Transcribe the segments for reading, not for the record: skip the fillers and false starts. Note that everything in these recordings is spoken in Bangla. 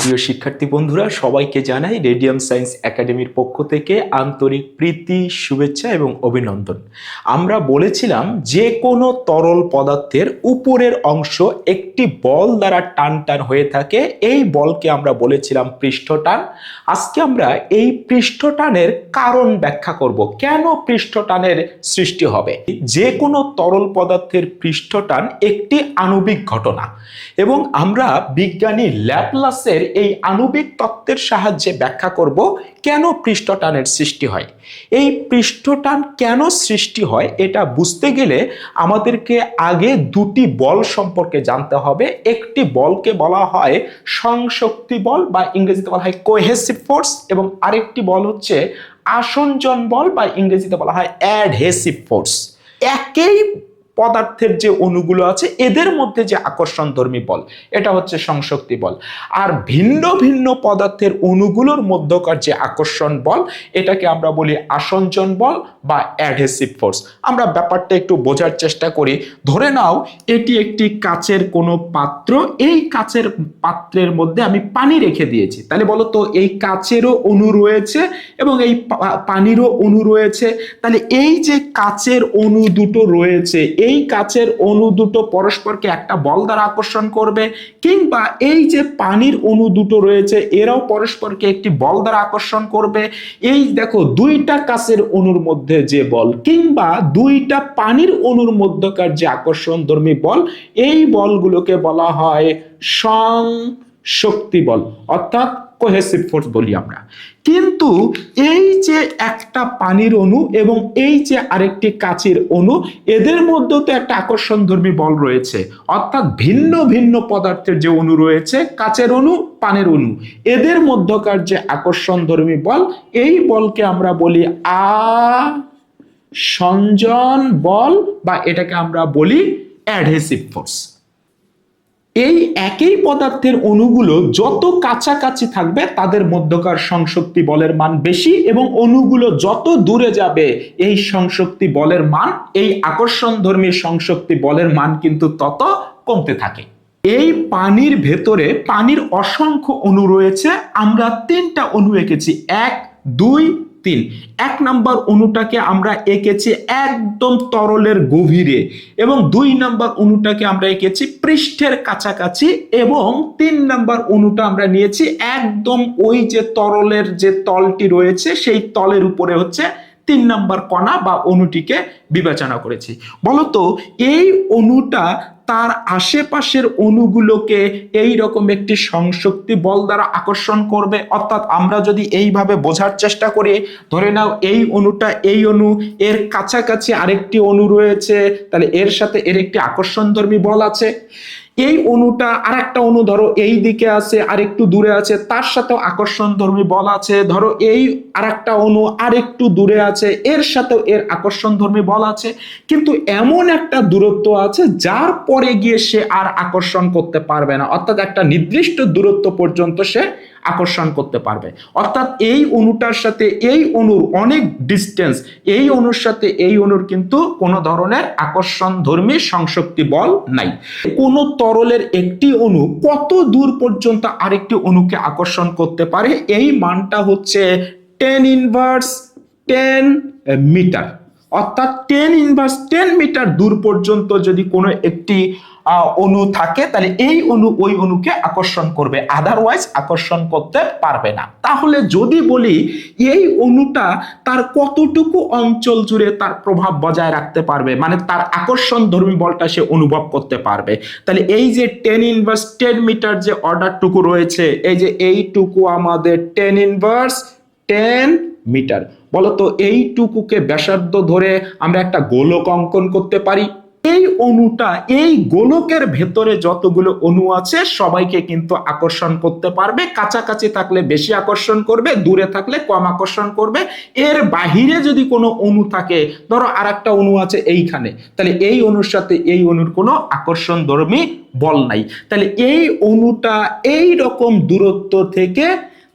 প্রিয় শিক্ষার্থী বন্ধুরা, সবাইকে জানাই রেডিয়াম সায়েন্স একাডেমির পক্ষ থেকে আন্তরিক প্রীতি, শুভেচ্ছা এবং অভিনন্দন। আমরা বলেছিলাম যে কোনো তরল পদার্থের উপরের অংশ একটি বল দ্বারা টান টান হয়ে থাকে। এই বলকে আমরা বলেছিলাম পৃষ্ঠটান। আজকে আমরা এই পৃষ্ঠটানের কারণ ব্যাখ্যা করব, কেন পৃষ্ঠটানের সৃষ্টি হবে। যে কোনো তরল পদার্থের পৃষ্ঠটান একটি আণবিক ঘটনা এবং আমরা বিজ্ঞানী ল্যাপ্লাসের এই আণবিক তত্ত্বের সাহায্যে ব্যাখ্যা করব কেন পৃষ্ঠটানের সৃষ্টি হয়। এই পৃষ্ঠটান কেন সৃষ্টি হয় এটা বুঝতে গেলে আমাদেরকে আগে দুটি বল সম্পর্কে জানতে হবে। একটি বলকে বলা হয় সংশক্তি বল বা ইংরেজিতে বলা হয় কোহেসিভ ফোর্স, এবং আরেকটি বল হচ্ছে আসঞ্জন বল বা ইংরেজিতে বলা হয় অ্যাডহেসিভ ফোর্স। একই পদার্থের যে অণুগুলো আছে এদের মধ্যে যে আকর্ষণধর্মী বল, এটা হচ্ছে সংশক্তি বল। আর ভিন্ন ভিন্ন পদার্থের অণুগুলোর মধ্যকার যে আকর্ষণ বল, এটাকে আমরা বলি আসঞ্জন বল বা অ্যাডহেসিভ ফোর্স। আমরা ব্যাপারটা একটু বোঝার চেষ্টা করি। ধরে নাও এটি একটি কাচের কোনো পাত্র, এই কাচের পাত্রের মধ্যে আমি পানি রেখে দিয়েছি। তাহলে বলো তো, এই কাচেরও অণু রয়েছে এবং এই পানিরও অণু রয়েছে। তাহলে এই যে কাচের অণু দুটো রয়েছে, এই কাচের অণু দুটো পরস্পরকে একটা বল দ্বারা আকর্ষণ করবে, কিংবা এই যে পানির অণু দুটো রয়েছে এরাও পরস্পরকে একটি বল দ্বারা আকর্ষণ করবে। এই দেখো, দুইটা কাচের অণুর মধ্যে যে বল কিংবা দুইটা পানির অণুর মধ্যকার যে আকর্ষণধর্মী বল, এই বলগুলোকে বলা হয় সংশক্তি বল, অর্থাৎ কোহেসিভ ফোর্স বলি আমরা। কিন্তু এই যে একটা পানির অণু এবং এই যে আরেকটি কাচের অণু, এদের মধ্যেও তো একটা আকর্ষণধর্মী বল রয়েছে, অর্থাৎ ভিন্ন ভিন্ন পদার্থের যে অণু রয়েছে, কাচের অণু, পানির অণু, এদের মধ্যকার যে আকর্ষণধর্মী বল, এই বলকে আমরা বলি আসঞ্জন বল বা এটাকে আমরা বলি অ্যাডহেসিভ ফোর্স। এই একই পদার্থের অণুগুলো যত কাছাকাছি থাকবে তাদের মধ্যকার সংশক্তি বলের মান বেশি, এবং অণুগুলো যত দূরে যাবে এই সংশক্তি বলের মান, এই আকর্ষণধর্মী সংশক্তি বলের মান কিন্তু তত কমতে থাকে। এই পানির ভেতরে পানির অসংখ্য অণু রয়েছে। আমরা তিনটা অণু এঁকেছি, 1, 2, 3। 1 নম্বর অণুটাকে আমরা এঁকেছি একদম তরলের গভীরে, এবং 2 নম্বর অণুটাকে আমরা এঁকেছি পৃষ্ঠের কাছাকাছি, এবং 3 নম্বর অণুটা আমরা নিয়েছি একদম ওই যে তরলের যে তলটি রয়েছে সেই তলের উপরে হচ্ছে 3 নম্বর কণা বা অণুটিকে বিবেচনা করেছি। বলতো, এই অণুটা তার আশেপাশের অণুগুলোকে এই রকম একটি সংশক্তি বল দ্বারা আকর্ষণ করবে। অর্থাৎ আমরা যদি এইভাবে বোঝার চেষ্টা করি, ধরে নাও এই অণুটা, এই অণু, এর কাছাকাছি আরেকটি অণু রয়েছে, তাহলে এর সাথে এর একটি আকর্ষণধর্মী বল আছে। এই অণুটা আরেকটা অণু ধরো এই দিকে আছে, আরেকটু দূরে আছে, তার সাথেও আকর্ষণধর্মী বল আছে। ধরো এই আরেকটা অণু আরেকটু দূরে আছে, এর সাথেও এর আকর্ষণধর্মী বল আছে। কিন্তু এমন একটা দূরত্ব আছে যার পরে গিয়ে সে আর আকর্ষণ করতে পারবে না, অর্থাৎ একটা নির্দিষ্ট দূরত্ব পর্যন্ত সে আকর্ষণ করতে পারবে। অর্থাৎ এই অণুটার সাথে এই অণুর অনেক ডিস্টেন্স, এই অণুর সাথে এই অণুর কিন্তু কোনো ধরনের আকর্ষণধর্মী সংশক্তি বল নাই। কোন তরলের একটি অণু কত দূর পর্যন্ত আরেকটি অণুকে আকর্ষণ করতে পারে, এই মানটা হচ্ছে 10⁻10 মিটার। অর্থাৎ 10⁻10 মিটার দূর পর্যন্ত যদি কোনো একটি অণু থাকে, তাহলে এই অণু ওই অণুকে আকর্ষণ করবে, আদারওয়াইজ আকর্ষণ করতে পারবে না। তাহলে যদি বলি এই অণুটা তার কতটুকু অঞ্চল জুড়ে তার প্রভাব বজায় রাখতে পারবে, মানে তার আকর্ষণধর্মী বলটা সে অনুভব করতে পারবে, তাহলে এই যে 10⁻10 মিটার যে অর্ডারটুকু রয়েছে, এই যে এইটুকু আমাদের 10⁻10 মিটার। বলতো, এইটুকুকে ব্যাসার্ধ ধরে আমরা একটা গোলক অঙ্কন করতে পারি। এই অণুটা এই গোলকের ভেতরে যতগুলো অণু আছে সবাইকে কিন্তু আকর্ষণ করতে পারবে। কাছাকাছি থাকলে বেশি আকর্ষণ করবে, দূরে থাকলে কম আকর্ষণ করবে। এর বাহিরে যদি কোনো অণু থাকে, ধরো আরেকটা অণু আছে এইখানে, তাহলে এই অণুর সাথে এই অণুর কোনো আকর্ষণধর্মী বল নাই। তাহলে এই অণুটা এই রকম দূরত্ব থেকে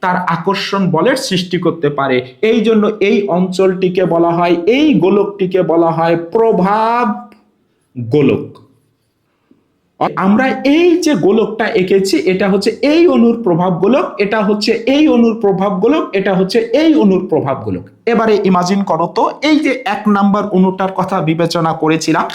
তার আকর্ষণ বলের সৃষ্টি করতে পারে। এই জন্য এই অঞ্চলটিকে বলা হয়, এই গোলকটিকে বলা হয় প্রভাব গোলক। আমরা এই যে গোলকটা এঁকেছি এটা হচ্ছে এই অণুর প্রভাব গোলক, এটা হচ্ছে এই অণুর প্রভাব গোলক, এটা হচ্ছে এই অণুর প্রভাব গোলক। এবারে ইমাজিন করো তো, এই যে 1 নাম্বার অণুটার কথা বিবেচনা করেছিলাম,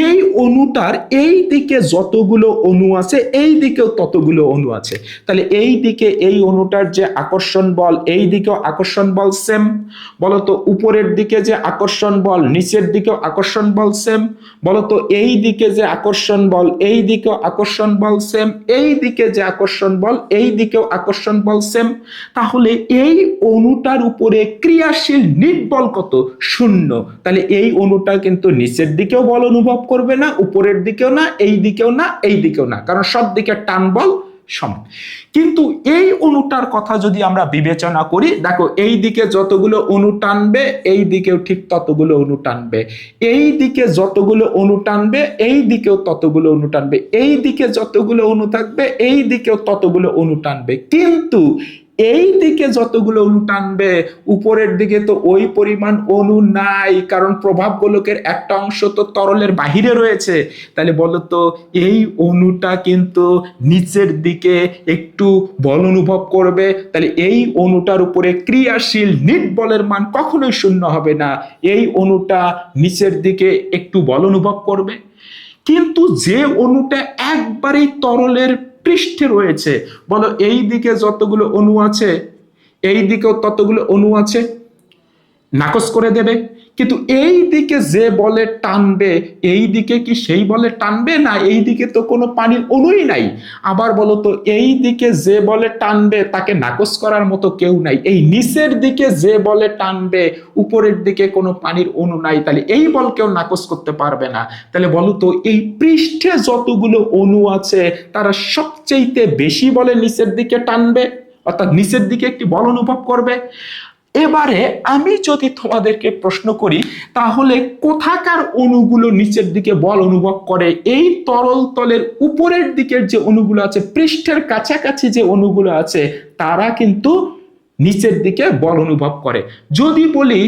এই অণুটার এই দিকে যতগুলো অণু আছে এই দিকেও ততগুলো অণু আছে। তাহলে এই দিকে এই অণুটার যে আকর্ষণ বল, এই দিকেও আকর্ষণ বল সেম। বলতো উপরের দিকে যে আকর্ষণ বল, নিচের দিকেও আকর্ষণ বল সেম। বলতো এই দিকে যে আকর্ষণ বল, এই দিকেও আকর্ষণ বল সেম। এই দিকে যে আকর্ষণ বল, এই দিকেও আকর্ষণ বল সেম। তাহলে এই অণুটার উপরে ক্রিয়াশীল নিট বল কত? 0। তাহলে এই অণুটা কিন্তু নিচের দিকেও বল অনুভব করবে না, উপরের দিকেও না, এই দিকেও না, এই দিকেও না, কারণ সব দিকে টান বল সমান। কিন্তু এই অণুটার কথা যদি আমরা বিবেচনা করি, দেখো এই দিকে যতগুলো অণু টানবে এই দিকেও ঠিক ততগুলো অণু টানবে, এই দিকে যতগুলো অণু টানবে এই দিকেও ততগুলো অণু টানবে, এই দিকে যতগুলো অণু থাকবে এই দিকেও ততগুলো অণু টানবে। কিন্তু এই দিকে যতগুলো অণু টানবে উপরের দিকে তো ওই পরিমাণ অণু নাই, কারণ প্রভাব গোলকের একটা অংশ তো তরলের বাহিরে রয়েছে। তাহলে বলতো এই অণুটা কিন্তু নিচের দিকে একটু বল অনুভব করবে। তাহলে এই অণুটার উপরে ক্রিয়াশীল নিট বলের মান কখনোই 0 হবে না, এই অণুটা নিচের দিকে একটু বল অনুভব করবে। কিন্তু যে অণুটা একবারেই তরলের পৃষ্ঠে রয়েছে, বলো এই দিকে যতগুলো অণু আছে এই দিকেও ততগুলো অণু আছে, নাকচ করে দেবে। কিন্তু এই দিকে যে বলে টানবে এই দিকে কি সেই বলে টানবে না? এই দিকে তো কোনো পানির অণুই নাই। আবার বলো তো এই দিকে যে বলে টানবে তাকে নাকচ করার মতো কেউ নাই। এই নিচের দিকে যে বলে টানবে উপরের দিকে কোনো পানির অণু নাই, তাহলে এই বল কেউ নাকচ করতে পারবে না। তাহলে বলো তো এই পৃষ্ঠে যতগুলো অণু আছে তারা সবচেয়ে বেশি বলে নিচের দিকে টানবে, অর্থাৎ নিচের দিকে একটি বল অনুভব করবে। এবারে আমি যদি তোমাদেরকে প্রশ্ন করি, তাহলে কোথাকার অণুগুলো নিচের দিকে বল অনুভব করে? এই তরল তলের উপরের দিকের যে অণুগুলো আছে, পৃষ্ঠের কাছাকাছি যে অণুগুলো আছে তারা কিন্তু নিচের দিকে বল অনুভব করে। যদি বলি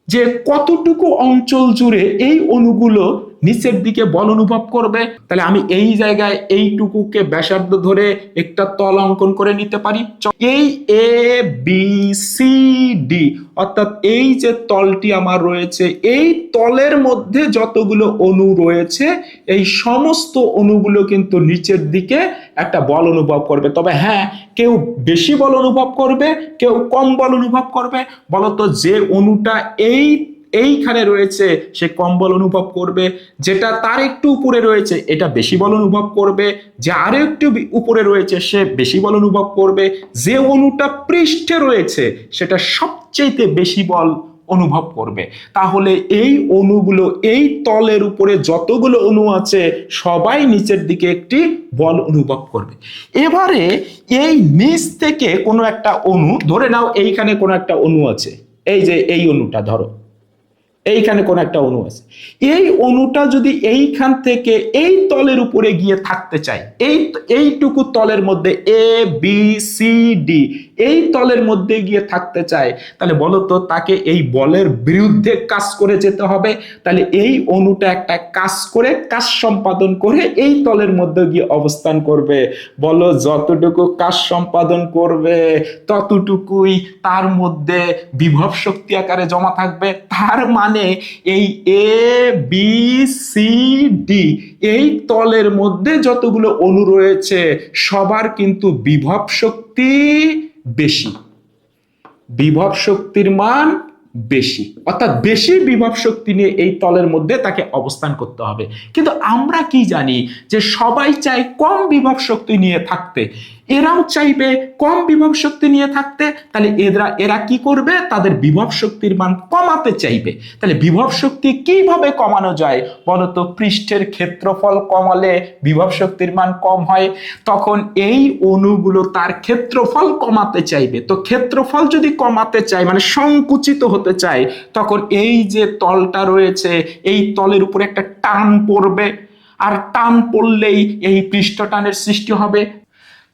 যে কতটুকু অঞ্চল জুড়ে এই অণুগুলো নিচের দিকে বল অনুভব করবে, তাহলে আমি এই জায়গায় এইটুকুকে ব্যাসার্ধ ধরে একটা তল অঙ্কন করে নিতে পারি। এই এ বি সি ডি, অর্থাৎ এই যে তলটি আমার রয়েছে এই তলের মধ্যে যতগুলো অণু রয়েছে এই সমস্ত অণুগুলো কিন্তু নিচের দিকে একটা বল অনুভব করবে। তবে হ্যাঁ, কেউ বেশি বল অনুভব করবে, কেউ কম বল অনুভব করবে। বলতো যে অণুটা এইখানে রয়েছে সে কম বল অনুভব করবে, যেটা তার একটু উপরে রয়েছে এটা বেশি বল অনুভব করবে, যে আরো একটু উপরে রয়েছে সে বেশি বল অনুভব করবে, যে অণুটা পৃষ্ঠে রয়েছে সেটা সবচেয়ে বেশি বল অনুভব করবে। তাহলে এই অণুগুলো এই তলের উপরে যতগুলো অণু আছে সবাই নিচের দিকে একটি বল অনুভব করবে। এবারে এই নিচ থেকে কোনো একটা অণু, ধরে নাও এইখানে কোনো একটা অণু আছে, এই যে এই অণুটা ধরো এইখানে কোন একটা অণু আছে, এই অণুটা যদি এইখান থেকে এই তলের উপরে গিয়ে থাকতে চায়, এইটুকু তলের মধ্যে এ বি সি ডি এই তলের মধ্যে গিয়ে থাকতে চায়, তাহলে বলতো তাকে এই বলের বিরুদ্ধে কাজ করে যেতে হবে। তাহলে এই অণুটা একটা কাজ করে, কাজ সম্পাদন করে এই তলের মধ্যে গিয়ে অবস্থান করবে। বলো যতটুকু কাজ সম্পাদন করবে ততটুকুই তার মধ্যে বিভব শক্তি আকারে জমা থাকবে। তার মানে এই এ বি সি ডি এই তলের মধ্যে যতগুলো অণু রয়েছে সবার কিন্তু বিভব শক্তি বেশি, বিভব শক্তির মান বেশি, অর্থাৎ বেশি বিভব শক্তি নিয়ে এই তলের মধ্যে তাকে অবস্থান করতে হবে। কিন্তু আমরা কি জানি যে সবাই চায় কম বিভব শক্তি নিয়ে থাকতে, এরাও চাইবে কম বিভব শক্তি নিয়ে থাকতে। তাহলে এরা কি করবে? তাদের বিভব শক্তির মান কমাতে চাইবে। তাহলে বিভব শক্তি কিভাবে কমানো যায় বলতো? পৃষ্ঠের ক্ষেত্রফল কমালে বিভব শক্তির মান কম হয়, তখন এই অণুগুলো তার ক্ষেত্রফল কমাতে চাইবে। তো ক্ষেত্রফল যদি কমাতে চায় মানে সংকুচিত হতে চায়, তখন এই যে তলটা রয়েছে এই তলের উপরে একটা টান পড়বে, আর টান পড়লেই এই পৃষ্ঠটানের সৃষ্টি হবে।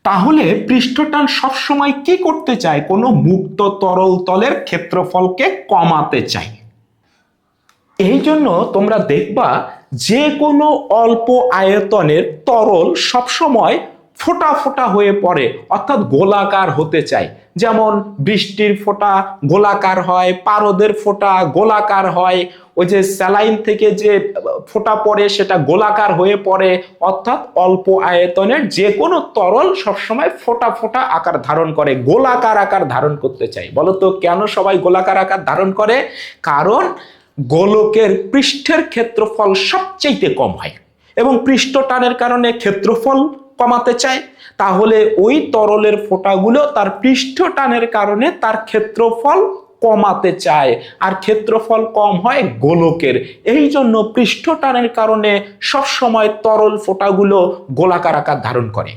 তাহলে পৃষ্ঠটান সবসময় কি করতে চায়? কোনো মুক্ত তরল তলের ক্ষেত্রফলকে কমাতে চায়। এই জন্য তোমরা দেখবা যে কোনো অল্প আয়তনের তরল সবসময় ফোঁটা ফোঁটা হয়ে পড়ে, অর্থাৎ গোলাকার হতে চায়। যেমন বৃষ্টির ফোঁটা গোলাকার হয়, পারদের ফোঁটা গোলাকার হয়, ওই যে স্যালাইন থেকে যে ফোঁটা পড়ে সেটা গোলাকার হয়ে পড়ে। অর্থাৎ অল্প আয়তনের যে কোনো তরল সবসময় ফোঁটা ফোঁটা আকার ধারণ করে, গোলাকার আকার ধারণ করতে চায়। বলতো কেন সবাই গোলাকার আকার ধারণ করে? কারণ গোলকের পৃষ্ঠের ক্ষেত্রফল সবচেয়ে কম হয় এবং পৃষ্ঠ টানের কারণে ক্ষেত্রফল কমাতে চায়। তাহলে ওই তরলের ফোঁটাগুলো তার পৃষ্ঠ টানের কারণে তার ক্ষেত্রফল কমাতে চায়, আর ক্ষেত্রফল কম হয় গোলকের। এই জন্য পৃষ্ঠ টানের কারণে সবসময় তরল ফোঁটাগুলো গোলাকার আকার ধারণ করে।